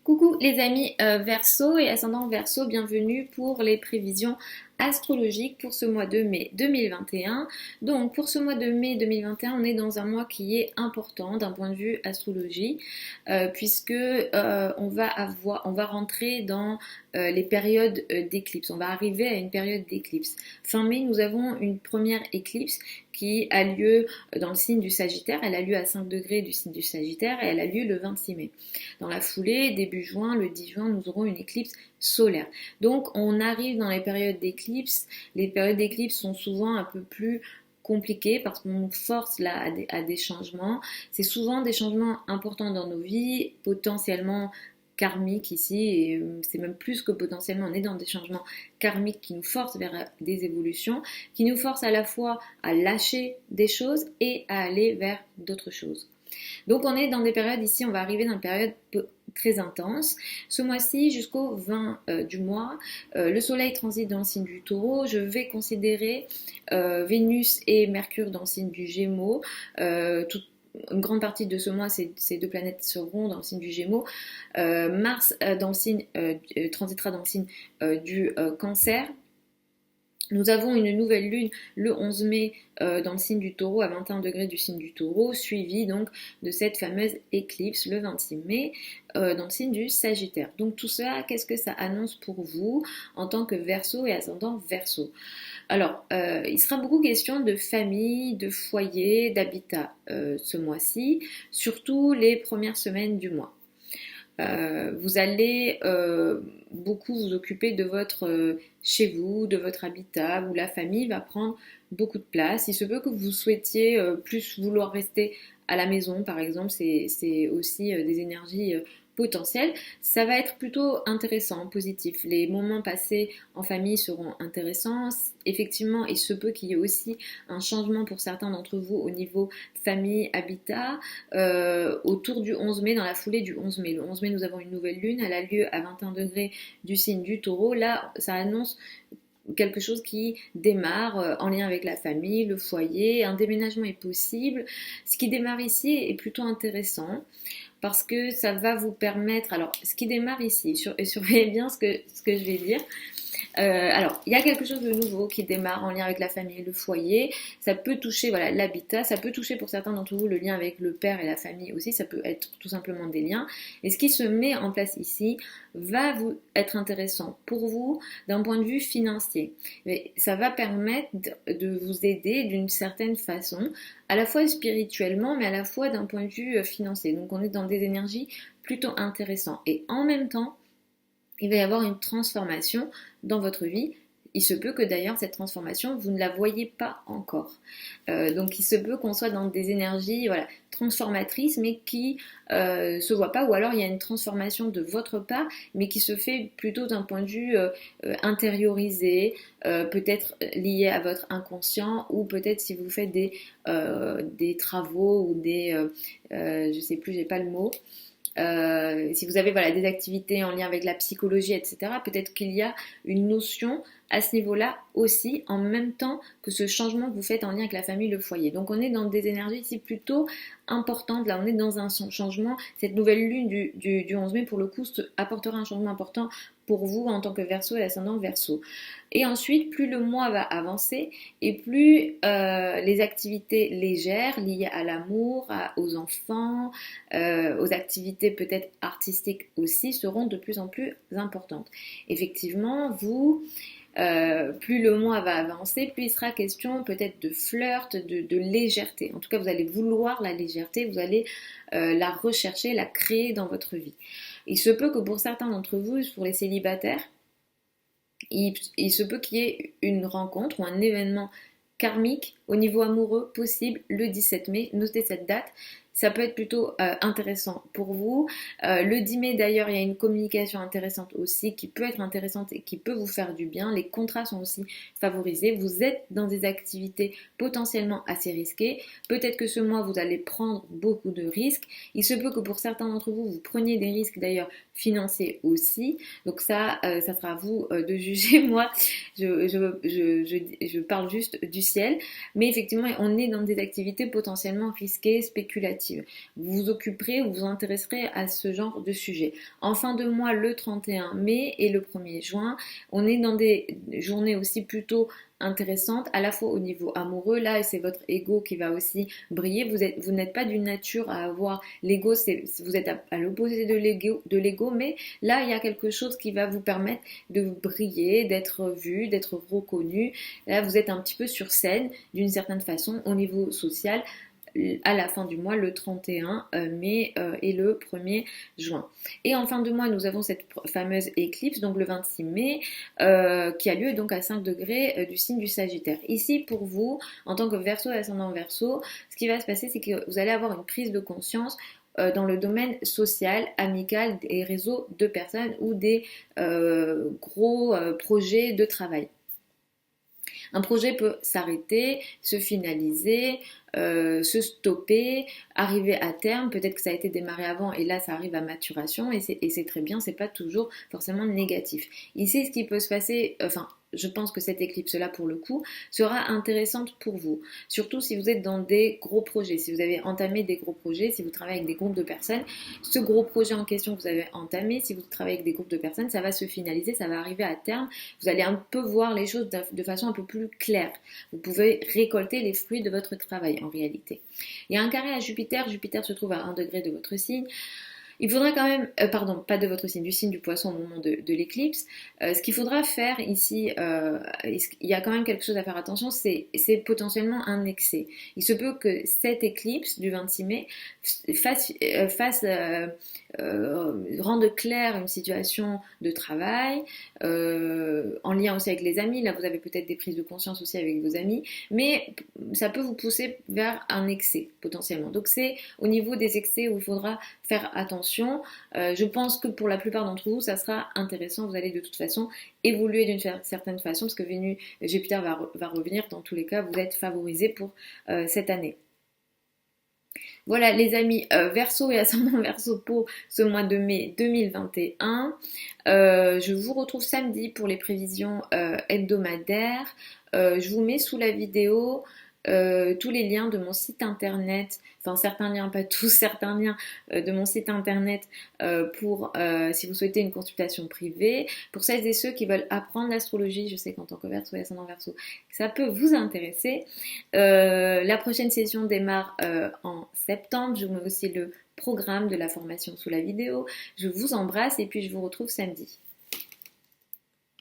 Coucou les amis Verseau et ascendant Verseau, bienvenue pour les prévisions astrologiques pour ce mois de mai 2021. Donc pour ce mois de mai 2021, on est dans un mois qui est important d'un point de vue astrologie puisque on va rentrer dans les périodes d'éclipse. On va arriver à une période d'éclipse. Fin mai, nous avons une première éclipse qui a lieu dans le signe du Sagittaire. Elle a lieu à 5 degrés du signe du Sagittaire et elle a lieu le 26 mai. Dans la foulée, début juin, le 10 juin, nous aurons une éclipse solaire. Donc on arrive dans les périodes d'éclipse. Les périodes d'éclipse sont souvent un peu plus compliquées parce qu'on nous force là à des changements. C'est souvent des changements importants dans nos vies, potentiellement karmiques ici, et c'est même plus que potentiellement, on est dans des changements karmiques qui nous forcent vers des évolutions, qui nous forcent à la fois à lâcher des choses et à aller vers d'autres choses. Donc on est dans des périodes ici, on va arriver dans une période très intense. Ce mois-ci, jusqu'au 20 du mois, le soleil transite dans le signe du taureau. Je vais considérer Vénus et Mercure dans le signe du Gémeaux. Une grande partie de ce mois, ces deux planètes seront dans le signe du Gémeaux. Mars transitera dans le signe du Cancer. Nous avons une nouvelle lune le 11 mai dans le signe du taureau à 21 degrés du signe du taureau, suivi donc de cette fameuse éclipse le 26 mai dans le signe du Sagittaire. Donc tout cela, qu'est-ce que ça annonce pour vous en tant que Verseau et ascendant Verseau? Alors, il sera beaucoup question de famille, de foyer, d'habitat ce mois-ci, surtout les premières semaines du mois. Vous allez beaucoup vous occuper de votre chez vous, de votre habitat, où la famille va prendre beaucoup de place. Il se peut que vous souhaitiez plus vouloir rester à la maison, par exemple, c'est aussi des énergies potentielles. Ça va être plutôt intéressant, positif. Les moments passés en famille seront intéressants. Effectivement, il se peut qu'il y ait aussi un changement pour certains d'entre vous au niveau famille, habitat, autour du 11 mai, dans la foulée du 11 mai. Le 11 mai, nous avons une nouvelle lune, elle a lieu à 21 degrés du signe du taureau. Là, ça annonce quelque chose qui démarre en lien avec la famille, le foyer, un déménagement est possible. Ce qui démarre ici est plutôt intéressant parce que ça va vous permettre, alors ce qui démarre ici, surveillez bien ce que je vais dire. Alors, il y a quelque chose de nouveau qui démarre en lien avec la famille et le foyer. Ça peut toucher voilà, l'habitat, ça peut toucher pour certains d'entre vous le lien avec le père et la famille aussi. Ça peut être tout simplement des liens. Et ce qui se met en place ici va vous être intéressant pour vous d'un point de vue financier. Mais ça va permettre de vous aider d'une certaine façon, à la fois spirituellement, mais à la fois d'un point de vue financier. Donc on est dans des énergies plutôt intéressantes. Et en même temps, il va y avoir une transformation dans votre vie. Il se peut que d'ailleurs cette transformation, vous ne la voyez pas encore. Donc il se peut qu'on soit dans des énergies voilà, transformatrices, mais qui se voient pas, ou alors il y a une transformation de votre part, mais qui se fait plutôt d'un point de vue intériorisé, peut-être lié à votre inconscient, ou peut-être si vous faites des travaux ou je sais plus, j'ai pas le mot. Si vous avez voilà, des activités en lien avec la psychologie, etc., peut-être qu'il y a une notion à ce niveau-là aussi, en même temps que ce changement que vous faites en lien avec la famille, le foyer. Donc on est dans des énergies ici plutôt importantes. Là, on est dans un changement. Cette nouvelle lune du 11 mai, pour le coup, apportera un changement important pour vous en tant que Verseau et ascendant Verseau. Et ensuite, plus le mois va avancer et plus les activités légères liées à l'amour, aux enfants, aux activités peut-être artistiques aussi seront de plus en plus importantes. Effectivement, plus le mois va avancer, plus il sera question peut-être de flirt, de légèreté. En tout cas, vous allez vouloir la légèreté, vous allez la rechercher, la créer dans votre vie. Il se peut que pour certains d'entre vous, pour les célibataires, il se peut qu'il y ait une rencontre ou un événement karmique au niveau amoureux possible le 17 mai. Notez cette date. Ça peut être plutôt intéressant pour vous. Le 10 mai d'ailleurs, il y a une communication intéressante aussi qui peut être intéressante et qui peut vous faire du bien. Les contrats sont aussi favorisés. Vous êtes dans des activités potentiellement assez risquées. Peut-être que ce mois, vous allez prendre beaucoup de risques. Il se peut que pour certains d'entre vous, vous preniez des risques d'ailleurs financiers aussi. Donc ça sera à vous de juger. Moi, je parle juste du ciel. mais effectivement, on est dans des activités potentiellement risquées, spéculatives. Vous vous occuperez ou vous intéresserez à ce genre de sujet. En fin de mois, le 31 mai et le 1er juin, on est dans des journées aussi plutôt intéressante à la fois au niveau amoureux là, et c'est votre ego qui va aussi briller. Vous n'êtes pas d'une nature à avoir l'ego, vous êtes à l'opposé de l'ego, mais là il y a quelque chose qui va vous permettre de briller, d'être vu, d'être reconnu. Là vous êtes un petit peu sur scène d'une certaine façon au niveau social à la fin du mois, le 31 mai et le 1er juin. Et en fin de mois, nous avons cette fameuse éclipse, donc le 26 mai, qui a lieu donc à 5 degrés du signe du Sagittaire. Ici, pour vous, en tant que Verseau et ascendant Verseau, ce qui va se passer, c'est que vous allez avoir une prise de conscience dans le domaine social, amical, des réseaux de personnes ou des gros projets de travail. Un projet peut s'arrêter, se finaliser, se stopper, arriver à terme. Peut-être que ça a été démarré avant et là ça arrive à maturation et c'est très bien, c'est pas toujours forcément négatif. Ici, ce qui peut se passer, je pense que cette éclipse-là, pour le coup, sera intéressante pour vous. Surtout si vous êtes dans des gros projets, si vous avez entamé des gros projets, si vous travaillez avec des groupes de personnes, ce gros projet en question que vous avez entamé, si vous travaillez avec des groupes de personnes, ça va se finaliser, ça va arriver à terme. Vous allez un peu voir les choses de façon un peu plus claire. Vous pouvez récolter les fruits de votre travail en réalité. Il y a un carré à Jupiter. Jupiter se trouve à 1 degré de votre signe. Il faudra quand même, pas de votre signe, du signe du poisson au moment de l'éclipse. Ce qu'il faudra faire ici, il y a quand même quelque chose à faire attention, c'est potentiellement un excès. Il se peut que cette éclipse du 26 mai rende claire une situation de travail, en lien aussi avec les amis. Là, vous avez peut-être des prises de conscience aussi avec vos amis, mais ça peut vous pousser vers un excès potentiellement. Donc c'est au niveau des excès où il faudra faire attention. Je pense que pour la plupart d'entre vous, ça sera intéressant. Vous allez de toute façon évoluer d'une certaine façon parce que Jupiter va revenir. Dans tous les cas, vous êtes favorisés pour cette année. Voilà les amis, Verseau et ascendant Verseau pour ce mois de mai 2021. Je vous retrouve samedi pour les prévisions hebdomadaires. Je vous mets sous la vidéo tous les liens de mon site internet, enfin certains liens, pas tous, certains liens de mon site internet pour si vous souhaitez une consultation privée. Pour celles et ceux qui veulent apprendre l'astrologie, je sais qu'en tant que Verseau et ascendant Verseau, ça peut vous intéresser. La prochaine session démarre en septembre. Je vous mets aussi le programme de la formation sous la vidéo. Je vous embrasse et puis je vous retrouve samedi.